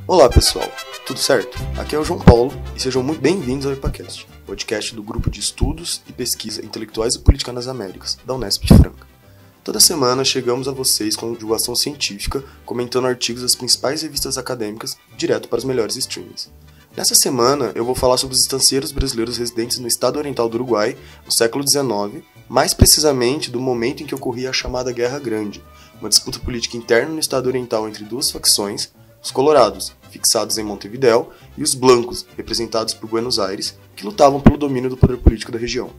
Olá pessoal, tudo certo? Aqui é o João Paulo e sejam muito bem-vindos ao IPAcast, podcast do Grupo de Estudos e Pesquisa Intelectuais e Política nas Américas, da Unesp de Franca. Toda semana chegamos a vocês com divulgação científica, comentando artigos das principais revistas acadêmicas, direto para os melhores streamings. Nessa semana eu vou falar sobre os estancieiros brasileiros residentes no estado oriental do Uruguai, no século XIX, mais precisamente do momento em que ocorria a chamada Guerra Grande, uma disputa política interna no estado oriental entre duas facções, os colorados, fixados em Montevidéu, e os blancos, representados por Buenos Aires, que lutavam pelo domínio do poder político da região.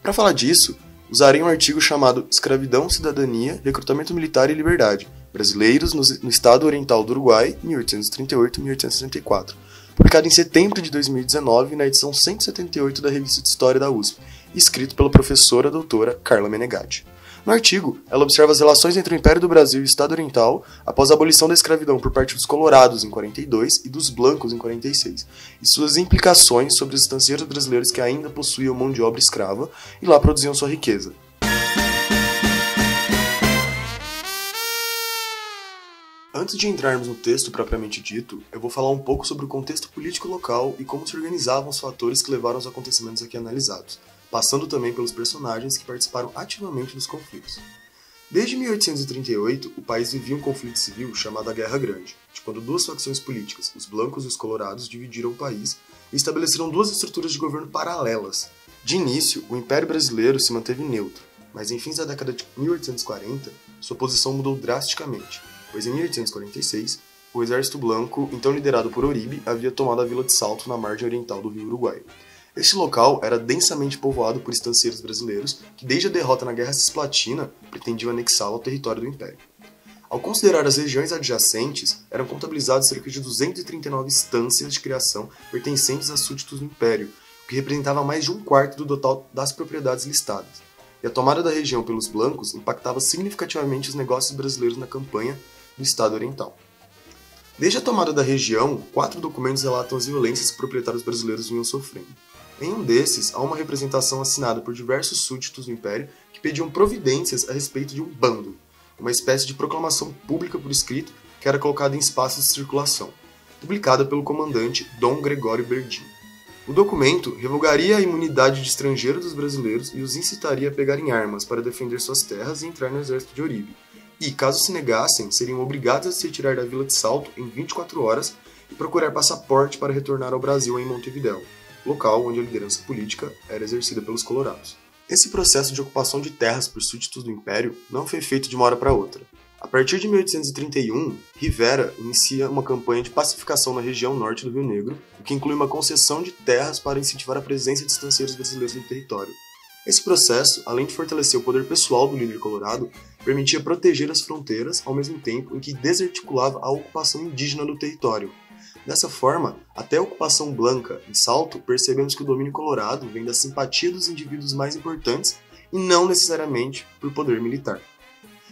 Para falar disso, usarei um artigo chamado Escravidão, Cidadania, Recrutamento Militar e Liberdade, Brasileiros no Estado Oriental do Uruguai, 1838-1864, publicado em setembro de 2019 na edição 178 da Revista de História da USP, e escrito pela professora doutora Carla Menegatti. No artigo, ela observa as relações entre o Império do Brasil e o Estado Oriental após a abolição da escravidão por parte dos colorados em 42 e dos blancos em 46, e suas implicações sobre os estancieiros brasileiros que ainda possuíam mão de obra escrava e lá produziam sua riqueza. Antes de entrarmos no texto propriamente dito, eu vou falar um pouco sobre o contexto político local e como se organizavam os fatores que levaram aos acontecimentos aqui analisados, passando também pelos personagens que participaram ativamente dos conflitos. Desde 1838, o país vivia um conflito civil chamado a Guerra Grande, de quando duas facções políticas, os blancos e os colorados, dividiram o país e estabeleceram duas estruturas de governo paralelas. De início, o Império Brasileiro se manteve neutro, mas em fins da década de 1840, sua posição mudou drasticamente, pois em 1846, o Exército Branco, então liderado por Uribe, havia tomado a Vila de Salto na margem oriental do rio Uruguai. Este local era densamente povoado por estancieiros brasileiros que, desde a derrota na Guerra Cisplatina, pretendiam anexá-lo ao território do Império. Ao considerar as regiões adjacentes, eram contabilizadas cerca de 239 estâncias de criação pertencentes a súditos do Império, o que representava mais de um quarto do total das propriedades listadas. E a tomada da região pelos blancos impactava significativamente os negócios brasileiros na campanha do Estado Oriental. Desde a tomada da região, 4 documentos relatam as violências que proprietários brasileiros vinham sofrendo. Em um desses, há uma representação assinada por diversos súditos do Império que pediam providências a respeito de um bando, uma espécie de proclamação pública por escrito que era colocada em espaços de circulação, publicada pelo comandante Dom Gregório Berdim. O documento revogaria a imunidade de estrangeiro dos brasileiros e os incitaria a pegarem armas para defender suas terras e entrar no exército de Uribe. E, caso se negassem, seriam obrigados a se retirar da Vila de Salto em 24 horas e procurar passaporte para retornar ao Brasil em Montevidéu, local onde a liderança política era exercida pelos colorados. Esse processo de ocupação de terras por súditos do Império não foi feito de uma hora para outra. A partir de 1831, Rivera inicia uma campanha de pacificação na região norte do Rio Negro, o que inclui uma concessão de terras para incentivar a presença de estancieiros brasileiros no território. Esse processo, além de fortalecer o poder pessoal do líder colorado, permitia proteger as fronteiras ao mesmo tempo em que desarticulava a ocupação indígena do território. Dessa forma, até a ocupação branca em Salto, percebemos que o domínio colorado vem da simpatia dos indivíduos mais importantes e não necessariamente por poder militar.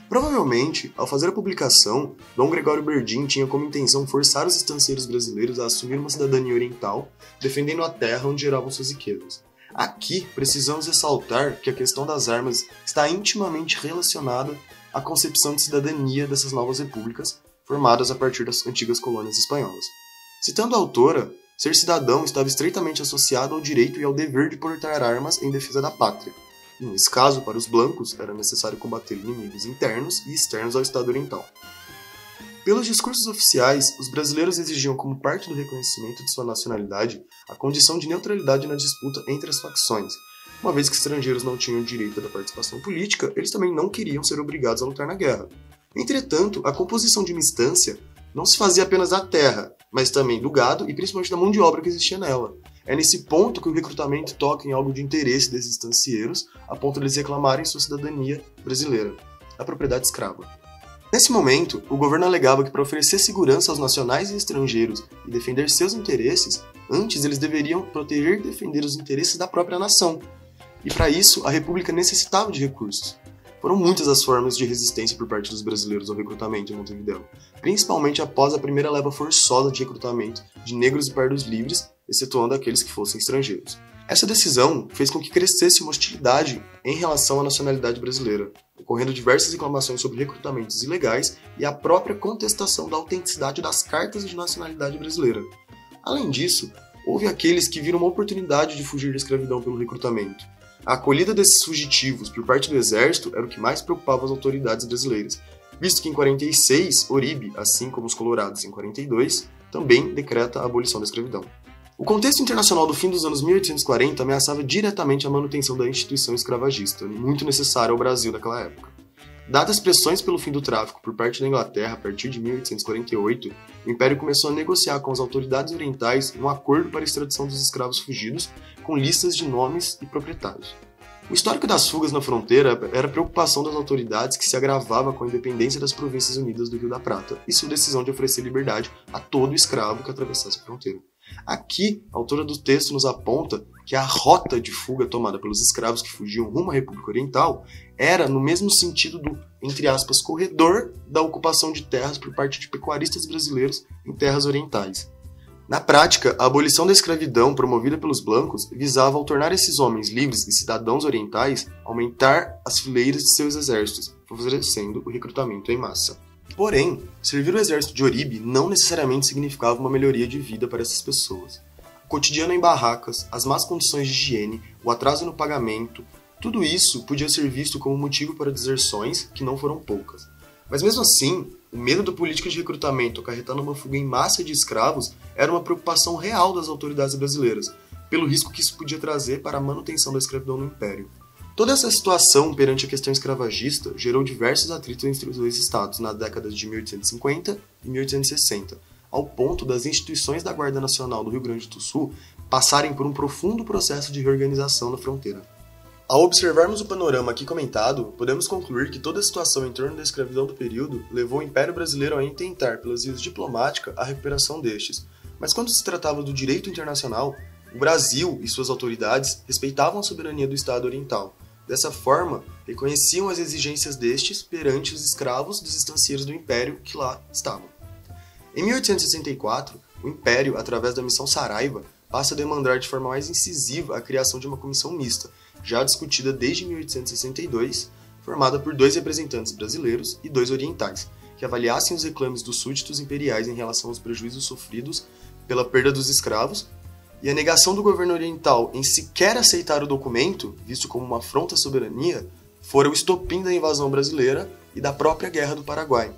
Provavelmente, ao fazer a publicação, Dom Gregório Berdim tinha como intenção forçar os estancieiros brasileiros a assumir uma cidadania oriental, defendendo a terra onde geravam suas riquezas. Aqui, precisamos ressaltar que a questão das armas está intimamente relacionada à concepção de cidadania dessas novas repúblicas, formadas a partir das antigas colônias espanholas. Citando a autora, ser cidadão estava estreitamente associado ao direito e ao dever de portar armas em defesa da pátria. Nesse caso, para os blancos, era necessário combater inimigos internos e externos ao Estado Oriental. Pelos discursos oficiais, os brasileiros exigiam como parte do reconhecimento de sua nacionalidade a condição de neutralidade na disputa entre as facções. Uma vez que estrangeiros não tinham direito da participação política, eles também não queriam ser obrigados a lutar na guerra. Entretanto, a composição de uma estância não se fazia apenas da terra, mas também do gado e principalmente da mão de obra que existia nela. É nesse ponto que o recrutamento toca em algo de interesse desses estancieiros, a ponto de eles reclamarem sua cidadania brasileira, a propriedade escrava. Nesse momento, o governo alegava que para oferecer segurança aos nacionais e estrangeiros e defender seus interesses, antes eles deveriam proteger e defender os interesses da própria nação. E para isso, a República necessitava de recursos. Foram muitas as formas de resistência por parte dos brasileiros ao recrutamento em Montevidéu, principalmente após a primeira leva forçosa de recrutamento de negros e pardos livres, excetuando aqueles que fossem estrangeiros. Essa decisão fez com que crescesse uma hostilidade em relação à nacionalidade brasileira, ocorrendo diversas reclamações sobre recrutamentos ilegais e a própria contestação da autenticidade das cartas de nacionalidade brasileira. Além disso, houve aqueles que viram uma oportunidade de fugir da escravidão pelo recrutamento. A acolhida desses fugitivos por parte do exército era o que mais preocupava as autoridades brasileiras, visto que em 46, Oribe, assim como os colorados em 42, também decreta a abolição da escravidão. O contexto internacional do fim dos anos 1840 ameaçava diretamente a manutenção da instituição escravagista, muito necessária ao Brasil naquela época. Dadas as pressões pelo fim do tráfico por parte da Inglaterra a partir de 1848, o Império começou a negociar com as autoridades orientais um acordo para a extradição dos escravos fugidos, com listas de nomes e proprietários. O histórico das fugas na fronteira era a preocupação das autoridades que se agravava com a independência das Províncias Unidas do Rio da Prata e sua decisão de oferecer liberdade a todo escravo que atravessasse a fronteira. Aqui, a autora do texto nos aponta que a rota de fuga tomada pelos escravos que fugiam rumo à República Oriental era no mesmo sentido do, entre aspas, corredor da ocupação de terras por parte de pecuaristas brasileiros em terras orientais. Na prática, a abolição da escravidão promovida pelos blancos visava, ao tornar esses homens livres e cidadãos orientais, aumentar as fileiras de seus exércitos, favorecendo o recrutamento em massa. Porém, servir o exército de Oribe não necessariamente significava uma melhoria de vida para essas pessoas. O cotidiano em barracas, as más condições de higiene, o atraso no pagamento, tudo isso podia ser visto como motivo para deserções, que não foram poucas. Mas mesmo assim, o medo da política de recrutamento acarretando uma fuga em massa de escravos era uma preocupação real das autoridades brasileiras, pelo risco que isso podia trazer para a manutenção da escravidão no Império. Toda essa situação perante a questão escravagista gerou diversos atritos entre os dois estados na década de 1850 e 1860, ao ponto das instituições da Guarda Nacional do Rio Grande do Sul passarem por um profundo processo de reorganização na fronteira. Ao observarmos o panorama aqui comentado, podemos concluir que toda a situação em torno da escravidão do período levou o Império Brasileiro a intentar, pelas vias diplomáticas, a recuperação destes. Mas quando se tratava do direito internacional, o Brasil e suas autoridades respeitavam a soberania do Estado Oriental. Dessa forma, reconheciam as exigências destes perante os escravos dos estancieiros do Império que lá estavam. Em 1864, o Império, através da Missão Saraiva, passa a demandar de forma mais incisiva a criação de uma comissão mista, já discutida desde 1862, formada por 2 representantes brasileiros e 2 orientais, que avaliassem os reclames dos súditos imperiais em relação aos prejuízos sofridos pela perda dos escravos, e a negação do governo oriental em sequer aceitar o documento, visto como uma afronta à soberania, fora o estopim da invasão brasileira e da própria Guerra do Paraguai.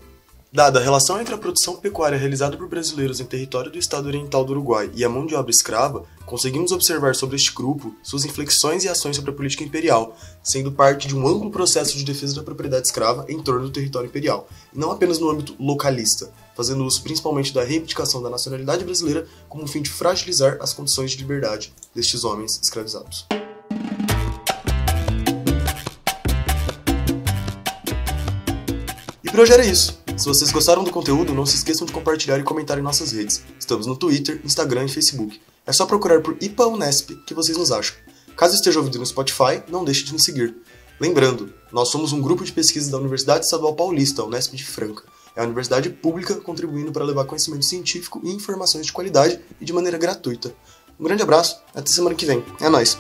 Dada a relação entre a produção pecuária realizada por brasileiros em território do Estado Oriental do Uruguai e a mão de obra escrava, conseguimos observar sobre este grupo suas inflexões e ações sobre a política imperial, sendo parte de um amplo processo de defesa da propriedade escrava em torno do território imperial, e não apenas no âmbito localista, fazendo uso principalmente da reivindicação da nacionalidade brasileira como um fim de fragilizar as condições de liberdade destes homens escravizados. E por hoje era isso. Se vocês gostaram do conteúdo, não se esqueçam de compartilhar e comentar em nossas redes. Estamos no Twitter, Instagram e Facebook. É só procurar por IPA Unesp que vocês nos acham. Caso esteja ouvindo no Spotify, não deixe de nos seguir. Lembrando, nós somos um grupo de pesquisa da Universidade Estadual Paulista, a Unesp de Franca. É a universidade pública contribuindo para levar conhecimento científico e informações de qualidade e de maneira gratuita. Um grande abraço, até semana que vem. É nóis!